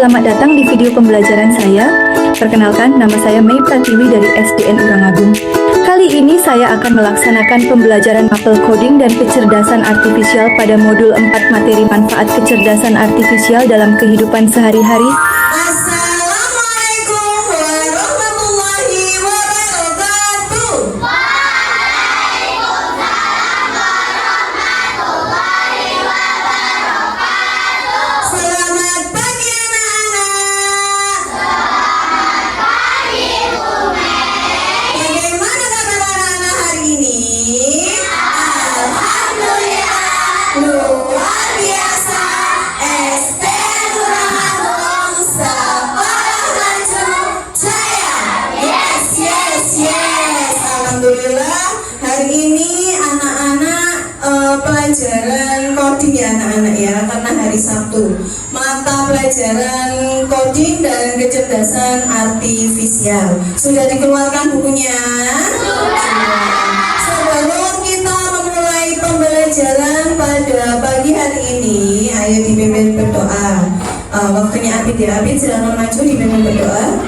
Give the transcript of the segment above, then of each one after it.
selamat datang di video pembelajaran saya. Perkenalkan, nama saya Mei Pratiwi dari SDN Urangagung. Kali ini saya akan melaksanakan pembelajaran mapel coding dan kecerdasan artifisial pada modul 4 materi manfaat kecerdasan artifisial dalam kehidupan sehari-hari. Assalamualaikum warahmatullahi wabarakatuh. Selamat pagi anak-anak. Bagaimana kabar anak-anak hari ini? Alhamdulillah, luar biasa. SD Urangagung sekolah maju jaya. Yes, yes, yes. Alhamdulillah, hari ini anak-anak pelajaran coding ya anak-anak ya, karena hari Sabtu. Mata pelajaran coding dan kecerdasan artifisial. Sudah dikeluarkan bukunya? Sudah. Sebelum kita memulai pembelajaran pada pagi hari ini, ayo dipimpin berdoa. Waktunya Abid ya, Abid silakan maju dipimpin berdoa.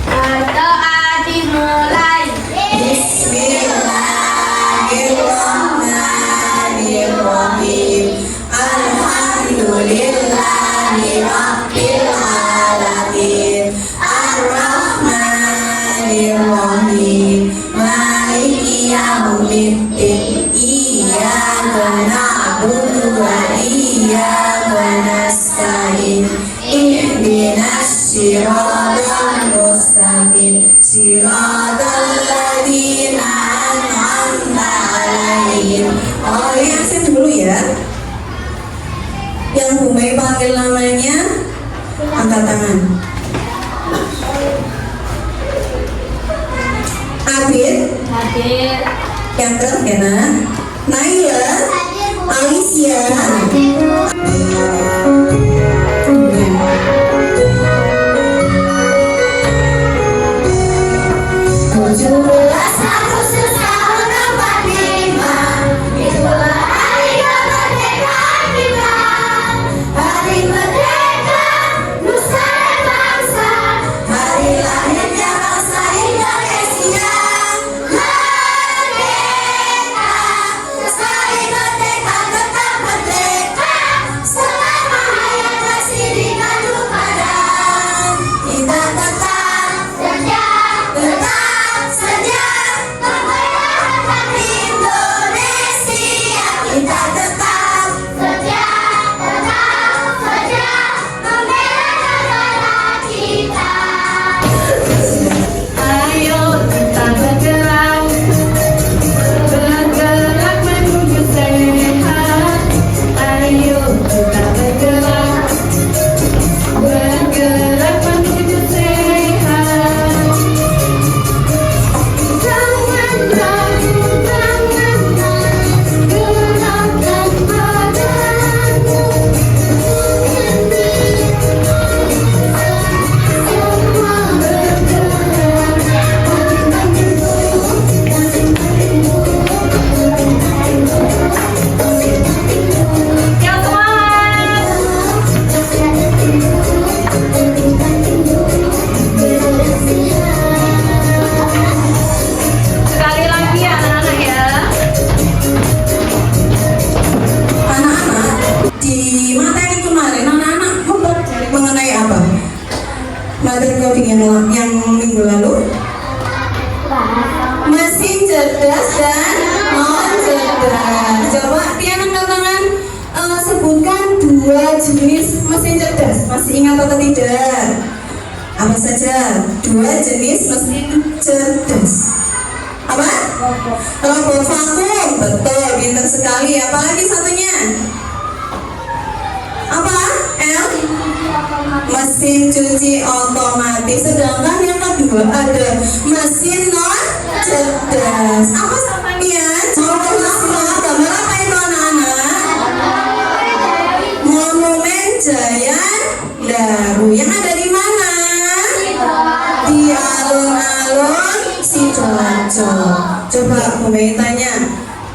Berdoa dimulai. Bismillahirrahmanirrahim. Alhamdulillahirabbil alamin. Ar-Rahmanirrahim. Maliki yaumiddin. Iyyaka na'budu wa iyyaka nasta'in. Ihdinas siratal mustaqim. Siratal ladzina an'amta 'alaihim. Oh, yang sih dulu ya. Yang Bu Mei panggil namanya, angkat tangan. Abid, Hadir. yang Kena, Naila, Alicia. Sekali lagi ya anak-anak ya. Anak-anak, di materi kemarin anak-anak mempelajari mengenai apa? Materi coding yang minggu lalu? Mesin cerdas dan non cerdas. Coba Tian angkat tangan, sebutkan 2 jenis mesin cerdas. Masih ingat atau tidak? Apa saja? 2 jenis mesin cerdas. Apa? Robot vakum, betul, pintar sekali. Apalagi satunya? Apa? L? Mesin cuci otomatis. Sedangkan yang kedua ada mesin non cerdas. Apa ya? Contoh apa? Gambar apa itu anak-anak? Monumen Jayan Daru. Yang ada di mana? Di alun-alun Sidoarjo. Coba Bu Mei tanya,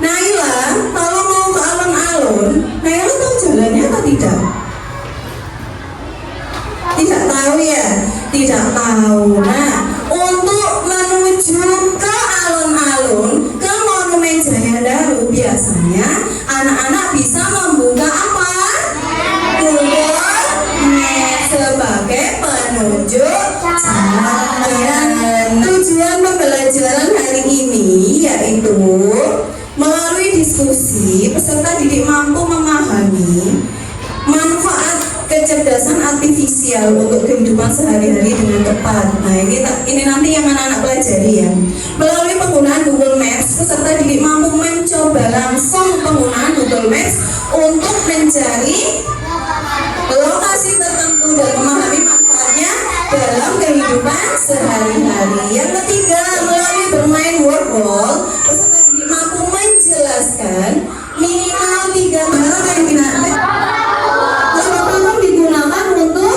Naila, kalau mau ke alun-alun, Naila tahu jalannya atau tidak? Tidak tahu ya? Tidak tahu. Nah, untuk menuju ke alun-alun, ke Monumen Jaya Daru, biasanya anak-anak bisa membuka apa? Google Maps sebagai penunjuk jalan. Tujuan pembelajaran hari ini yaitu melalui diskusi, peserta didik mampu memahami manfaat kecerdasan artifisial untuk kehidupan sehari-hari dengan tepat. Nah, ini nanti yang anak-anak pelajari ya. Melalui penggunaan Google Maps, peserta didik mampu mencoba langsung penggunaan Google Maps untuk mencari lokasi tertentu dan memahami manfaatnya dalam kehidupan sehari-hari. Yang ketiga, melalui bermain word wall, peserta didik mampu menjelaskan minimal 3 barang yang digunakan untuk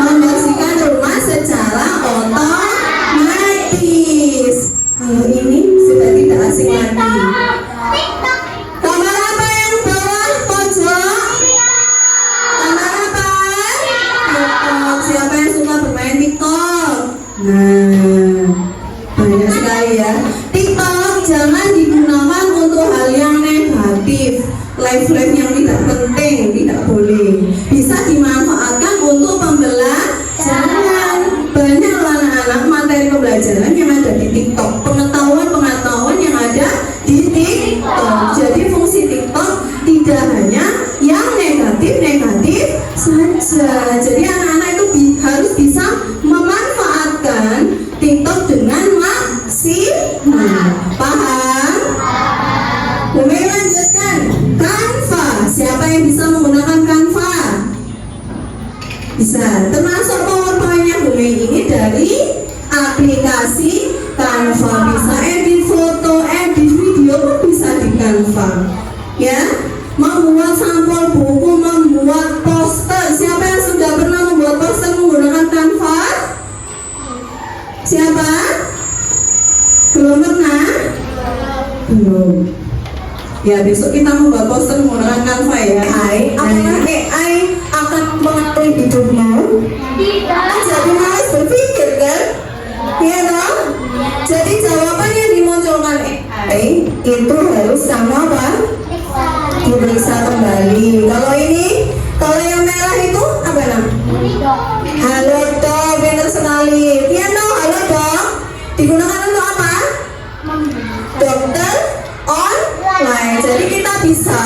membersihkan rumah secara otomatis. Kalau ini sudah tidak asing lagi. Gambar apa yang bawah pojok? Gambar apa? TikTok. Siapa yang suka bermain TikTok? Nah, banyak sekali ya. TikTok jangan digunakan untuk hal yang negatif. Live-live yang tidak penting, tidak boleh. Bisa dimanfaatkan untuk pembelajaran. Banyak anak-anak materi pembelajaran yang ada di TikTok, pengetahuan yang ada di TikTok. Jadi fungsi TikTok tidak hanya yang negatif-negatif saja. Jadi anak-anak itu harus bisa memanfaatkan TikTok dengan maksimal. Paham? Boleh lanjutkan. Canva. Siapa yang bisa menggunakan Canva? Bisa. Termasuk PowerPoint-nya Bu Mei ini dari aplikasi Canva. Bisa edit foto, edit video pun bisa di Canva. Ya. Membuat sampel buku, membuat poster. Siapa yang sudah pernah membuat poster menggunakan Canva? Siapa? Belum pernah? Belum. Ya, besok kita membuat poster menggunakan Canva ya. Apakah AI akan mengatur hidupmu? Tidak. Jadi harus berpikir kan? Iya dong? Jadi jawaban yang dimunculkan AI itu harus sama apa? Diperiksa kembali. Kalau ini, kalau yang merah itu apa namanya? Halo dok, benar sekali. Iya dong, halo dok. Digunakan untuk apa? Dokter online. Jadi kita bisa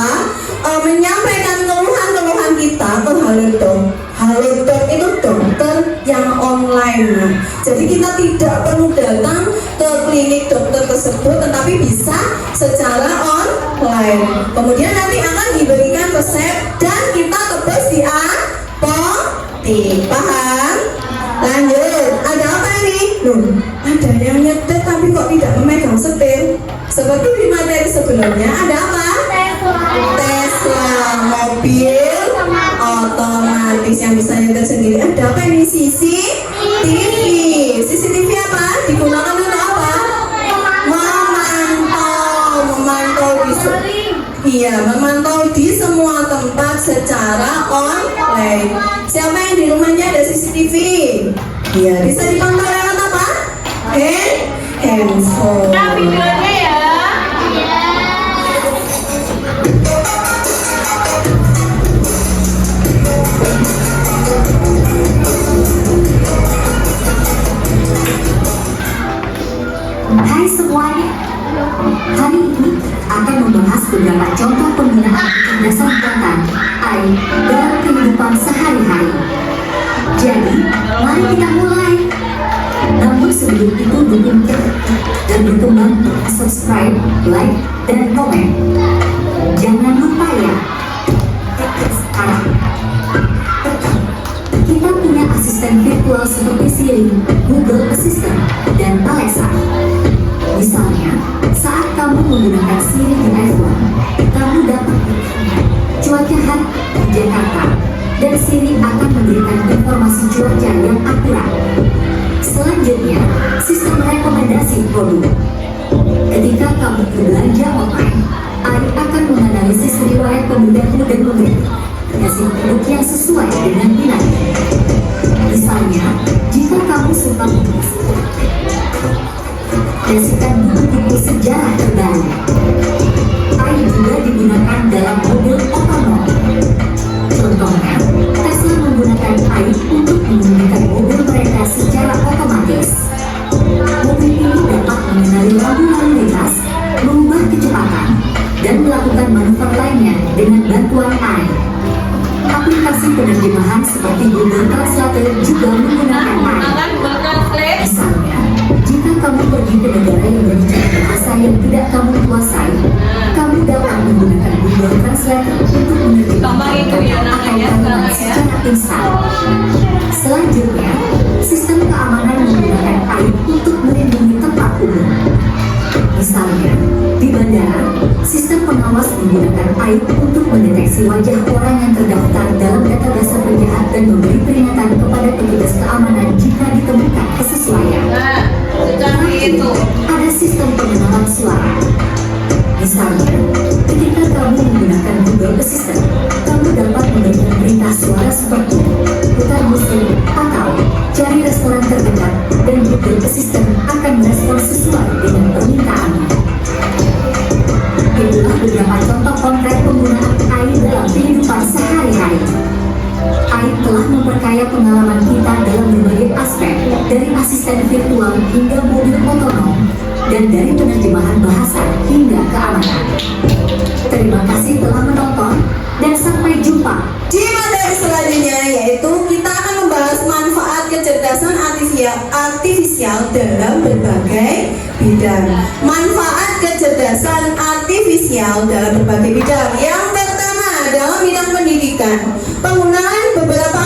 menyampaikan keluhan-keluhan kita ke Halodoc. Halodoc itu dokter yang online. Nah, jadi kita tidak perlu datang ke klinik dokter tersebut, tetapi bisa secara online. Kemudian nanti akan diberikan resep dan kita tebus di apotek. Paham? Lanjut. Ada apa ini? Loh, ada yang nyetir tapi kok tidak memegang setir. Seperti di materi sebelumnya, ada apa? Tesla, mobil otomatis yang bisa nyetir sendiri. Ada apa ini? CCTV. CCTV apa? Digunakan untuk apa? Memantau memantau di semua tempat secara online. Siapa yang di rumahnya ada CCTV? Iya, bisa dipantau lewat apa? Handphone. Nah, videonya ya. Hai semuanya, hari ini akan membahas beberapa contoh penggunaan kecerdasan buatan AI dalam kehidupan sehari-hari. Jadi, mari kita mulai. Namun sebelum itu dukung dan berkembang, subscribe, like, dan komen. Jangan lupa ya. Sekarang kita punya asisten virtual seperti Siri, Google Assistant, dan Alexa. Misalnya, saat kamu menggunakan Siri di iPhone, kamu dapat bertanya cuaca hari di Jakarta, dan Siri akan memberikan informasi cuaca yang akurat. Selanjutnya, sistem rekomendasi produk. Ketika kamu berbelanja online, AI akan menganalisis riwayat pembelianmu dan memberi rekomendasi produk yang sesuai dengan minatmu. Sumpah Pemuda. Berdasarkan buku-buku sejarah terbaru, AI juga digunakan dalam mobil otonom. Contohnya, Tesla menggunakan AI untuk mengemudikan mobil mereka secara otomatis. Mobil ini dapat mengenali lampu lalu lintas, mengubah kecepatan, dan melakukan manuver lainnya dengan bantuan AI. Aplikasi penerjemahan seperti Google Translate juga menggunakan AI. Akan bertranslate. Misalnya, jika kamu pergi ke negara yang berbicara bahasa yang tidak kamu kuasai, kamu dapat menggunakan Google Translate untuk menerjemahkan Gampang itu ya, atau namanya kalimat sekarang ya. secara instan. Selanjutnya, sistem keamanan menggunakan AI untuk melindungi tempat umum. Misalnya, di bandara, sistem pengawas menggunakan AI untuk mendeteksi wajah orang yang terdaftar dalam database penjahat dan memberi peringatan kepada petugas keamanan jika ditemukan kesesuaian. Nah, seperti itu. Ada sistem pengenalan suara. Misalnya, ketika kamu menggunakan Google Assistant, kamu dapat memberikan perintah suara seperti putar musik atau cari restoran terdekat, dan Google Assistant akan merespons sesuai dengan permintaanmu. Itulah beberapa contoh konkret penggunaan AI dalam kehidupan sehari-hari. AI telah memperkaya pengalaman kita dalam berbagai aspek, dari asisten virtual hingga mobil otonom, dan dari penerjemahan bahasa hingga keamanan. Terima kasih telah menonton, dan sampai jumpa. Di materi selanjutnya yaitu kita akan membahas manfaat kecerdasan artifisial dalam berbagai bidang. Manfaat kecerdasan artifisial dalam berbagai bidang. Yang pertama dalam bidang pendidikan, penggunaan beberapa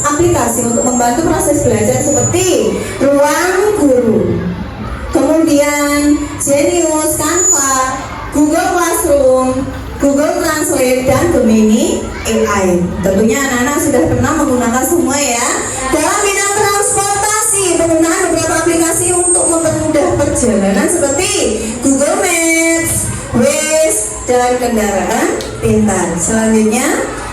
aplikasi untuk membantu proses belajar seperti Ruang Guru, kemudian Genius, Canva, Google Classroom, Google Translate, dan Gemini AI. Tentunya anak-anak sudah pernah menggunakan semua ya. Dalam bidang transportasi, penggunaan beberapa aplikasi untuk mempermudah perjalanan seperti Google Maps, Waze, dan kendaraan pintar. Selanjutnya,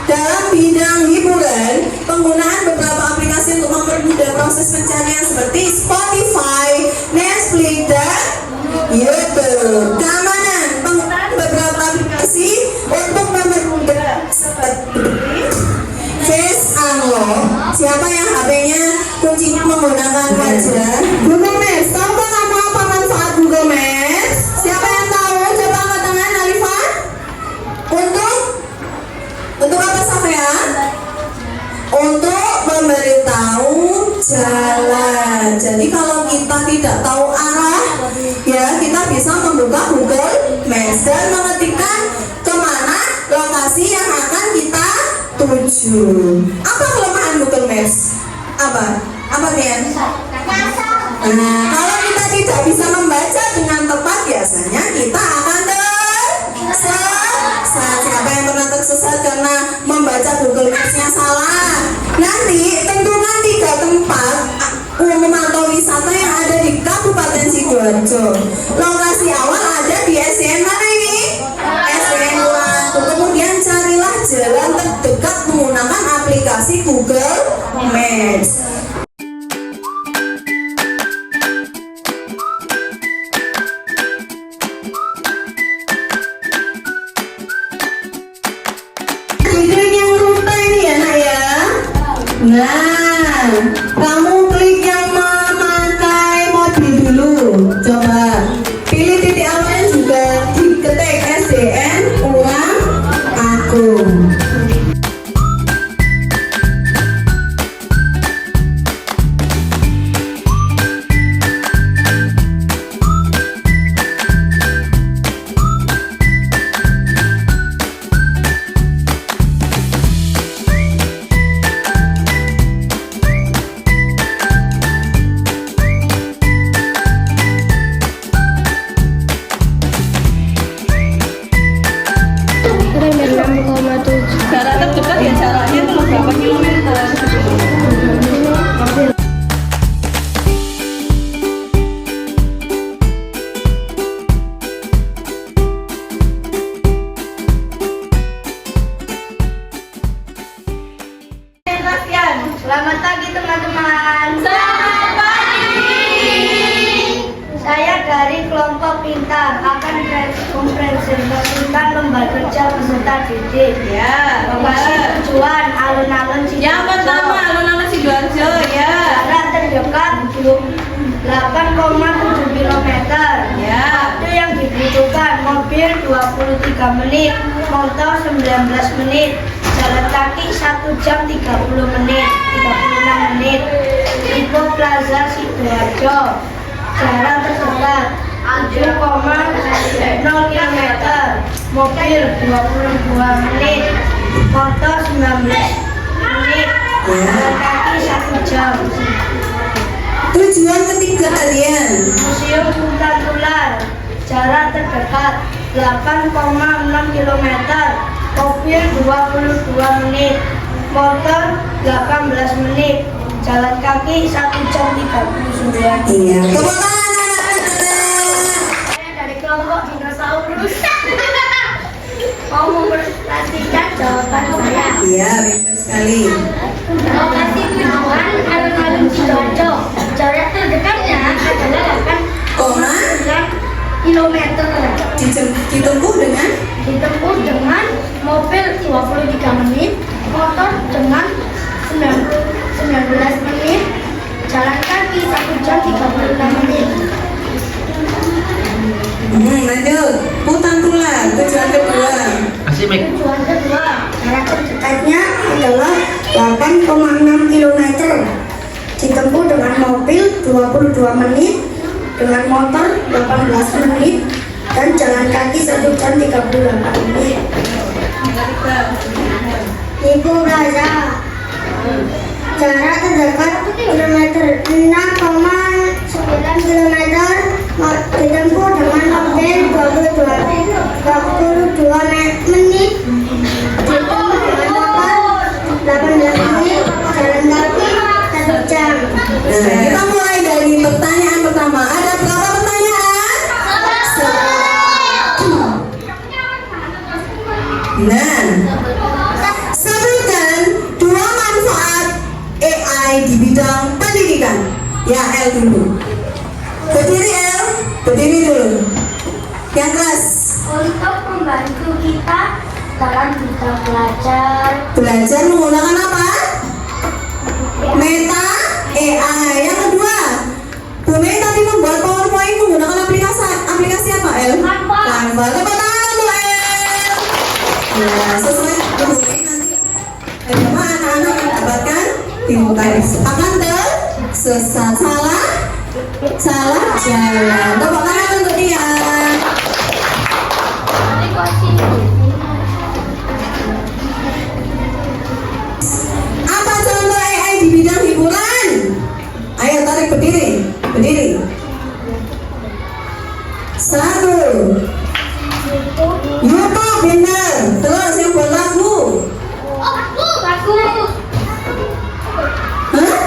dalam bidang hiburan, penggunaan beberapa aplikasi untuk mempermudah proses pencarian seperti Spotify, Netflix, dan YouTube. Keamanan, penggunaan beberapa aplikasi untuk mempermudah seperti Face Unlock. Siapa yang HP-nya kuncinya menggunakan wajah? Google Maps. Tahukah kamu apa manfaat Google Maps? Siapa yang tahu? Coba angkat tangan, Alifah. Untuk apa Safia? Untuk memberitahu jalan. Jadi kalau kita tidak tahu arah, ya kita bisa membuka Google Maps dan mengetikkan kemana lokasi yang akan kita tuju. Apa kelemahan Google Maps? Apa Bian? Nah, kalau kita tidak bisa membaca dengan tepat, biasanya kita akan tersesat. Siapa yang pernah tersesat karena membaca Google Maps-nya salah? Nanti tentukan 3 tempat umum atau wisata yang ada di Kabupaten Sidoarjo. Lokasi awal ada di SDN mana ini? SDN Watu. Kemudian carilah jalan terdekat menggunakan aplikasi Google Maps. Nah, kamu klik yang memakai mobil dulu. Coba pilih titik awalnya juga diketik SDN Urang Agung. Jarak terdekat ya jaraknya cuma berapa kilometer? Selamat pagi teman-teman. Selamat pagi. dari kelompok pintar akan mempresentasikan lomba kerja peserta didik. Ya, Lokasi tujuan alun-alun yang pertama Sidoarjo. alun-alun Sidoarjo ya. Jarak terdekat 8,7 km. Ya. Waktu yang dibutuhkan mobil 23 menit, motor 19 menit, jalan kaki 1 jam 36 menit. Lipo Plaza Sidoarjo. Jarak terdekat 7,0 km, mobil 22 menit, motor 19 menit, jalan kaki 1 jam. Tujuan ketiga kalian. Museum Hutan Ular, jarak terdekat 8,6 km, mobil 22 menit, motor 18 menit, jalan kaki 1 jam 39. Iya. Tepuk tangan anak-anak. Saya dari kelompok dinosaurus mau mempresentasikan jawaban saya. Iya, pintar sekali. Lokasi tujuan alun-alun Sidoarjo. Jarak terdekatnya adalah 8,9 km. Ditempuh dengan Ditempuh dengan mobil 23 menit, motor dengan 19 menit, jalan kaki 1 jam 36 menit. lanjut. Hutan Tular, tujuan kedua. Masih Mik. Tujuan kedua, jarak terdekatnya adalah 8,6 km. Ditempuh dengan mobil 22 menit, dengan motor 18 menit, dan jalan kaki 1 jam 38 menit. Lipo Plaza, jarak terdekat kilometer 6,9 km, ditempuh dengan mobil 22 menit, ditempuh dengan motor 18 menit, jalan kaki 1 jam. Nah, kita mulai dari pertanyaan pertama. Ada berapa pertanyaan? Nah, sebutkan 2 manfaat AI di bidang pendidikan. Ya, El dulu. Berdiri El, berdiri dulu. Yang keras. Untuk membantu kita dalam kita belajar. Belajar menggunakan apa? Meta AI. Yang kedua, Bu Mei tadi membuat PowerPoint menggunakan aplikasi apa El? Canva. Tepuk tangan untuk El. Nah, sesuai Bu Mei nanti bagaimana anak-anak mendapatkan nilai. Akan tersesat salah jalan. Tepuk tangan untuk dia. Apa contoh AI di bidang hiburan? Ayo tarik berdiri, berdiri. 1. YouTube benar. Terus yang buat lagu. Hah?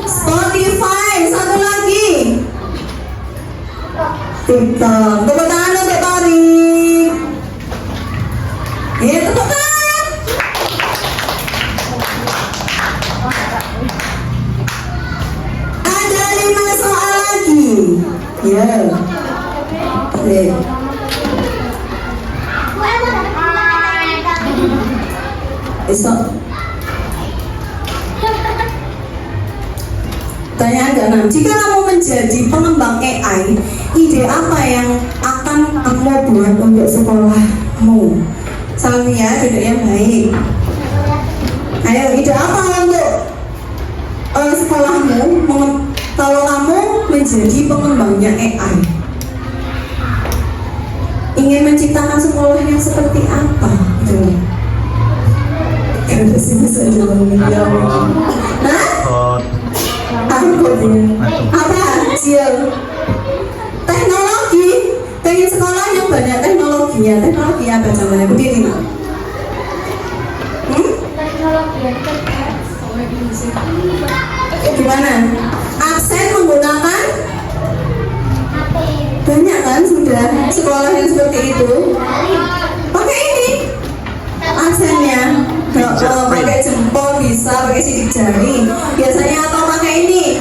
Spotify. Satu lagi. TikTok. Tepuk tangan untuk Tori. Ya, tepuk tangan. Ada 5 soal lagi. Ya. Oke. Besok. Pertanyaan ke-6. Jika kamu menjadi pengembang AI, ide apa yang akan kamu buat untuk sekolahmu? Salvia, duduk yang baik. Ayo, ide apa untuk sekolahmu kalau kamu menjadi pengembangnya AI? Ingin menciptakan sekolah yang seperti apa? Ada sini saja menjawab. Hah? Takut ini. Apa? Sial. Teknologi. Pengen sekolah yang banyak teknologinya. Teknologi apa namanya? Berdiri. Gimana? Aksen menggunakan banyak kan sudah sekolah yang seperti itu. Pakai ini aksennya. Kalau pakai jempol bisa, pakai sidik jari biasanya, atau pakai ini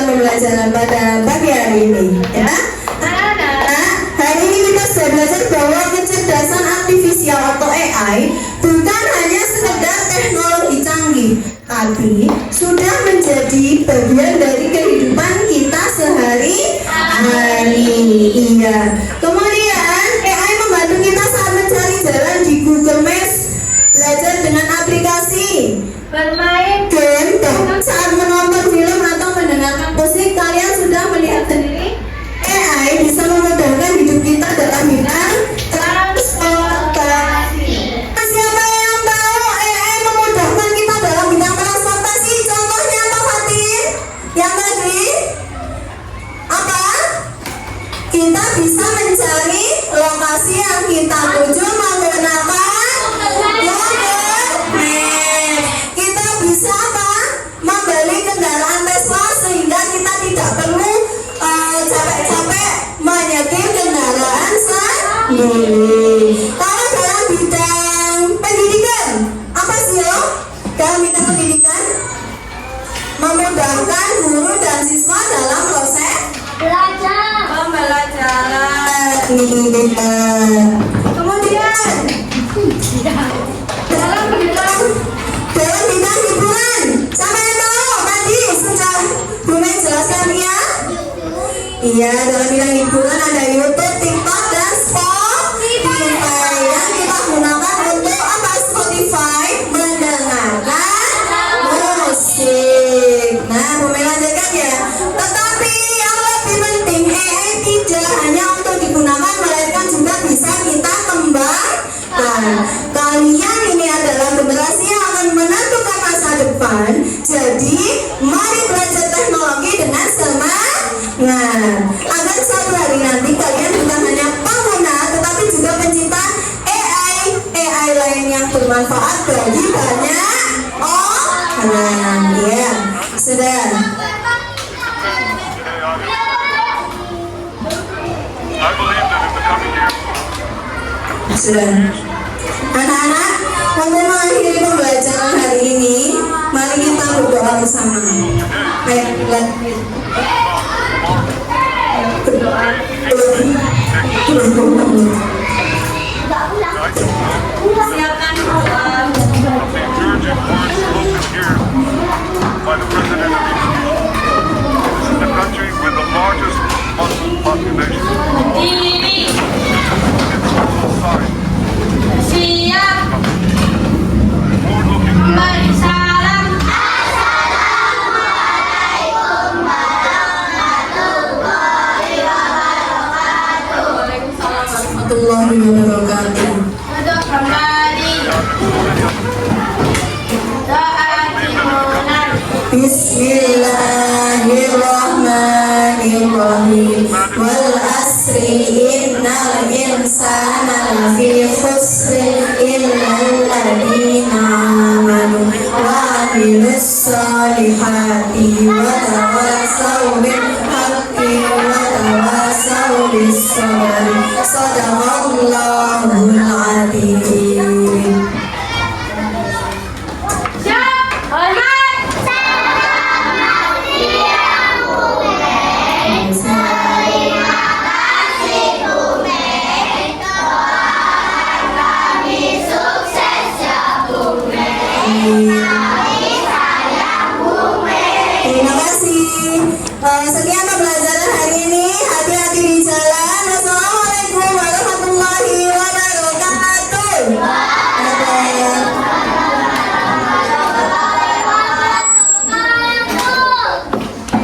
melanjutkan pembelajaran pada pagi hari ini. Ya. Nah, hari ini kita sudah belajar bahwa kecerdasan artifisial atau AI bukan hanya sekedar teknologi canggih, tapi sudah menjadi bagian dari kehidupan kita sehari-hari. Iya. Kemudian AI membantu kita saat mencari jalan di Google Maps, belajar dengan aplikasi, Bermain game, bahkan saat menonton film atau mendengarkan musik. Kalian sudah melihat sendiri AI bisa memudahkan hidup kita dalam bidang transportasi. Siapa yang tahu AI memudahkan kita dalam bidang transportasi? Contohnya apa, Fatin? Yang tadi apa? Kita bisa mencari lokasi yang kita tuju menggunakan Google Maps. Kita bisa apa? Membeli kendaraan Tesla sehingga kita tidak perlu capek-capek menyetir kendaraan sendiri. Kalau dalam bidang pendidikan, apa sih lo? Dalam bidang pendidikan, memudahkan guru dan siswa dalam proses pembelajaran. Kemudian dalam bidang hiburan, siapa yang tahu tadi sudah Bu Mei jelaskan ya? Iya, dalam bidang hiburan ada YouTube, TikTok, dan Spotify yang kita gunakan untuk apa? Spotify mendengarkan musik. Nah, Bu Mei lanjutkan ya. Tetapi yang lebih penting, AI tidak hanya untuk digunakan, melainkan juga bisa kita kembangkan. Kalian ini adalah generasi yang akan menentukan masa depan. Jadi, mari belajar teknologi dengan semangat agar suatu hari nanti kalian bukan hanya pengguna, tetapi juga pencipta AI lain yang bermanfaat bagi banyak orang. Ya, sudah. I believe that in the coming years, Sudah. Anak-anak, untuk mengakhiri pembelajaran hari ini, mari kita berdoa bersama. Ayo, Siapkan doa. the encouraging words spoken here by the President of Indonesia. This is the country with the largest Muslim population. Diri It's also a sign siap forward-looking memberi salam. warahmatullahi wabarakatuh. Untuk kembali doa dimulai. Bismillahirrahmanirrahim. Wal asri innal insana lafi khusri illal ladzina amanu wa amilus solihati wa tawassaw bil haqqi wa tawassaw bis sabri. Shadaqallahul adzim. Siap, hormat. Terima kasih. Sekian pembelajaran hari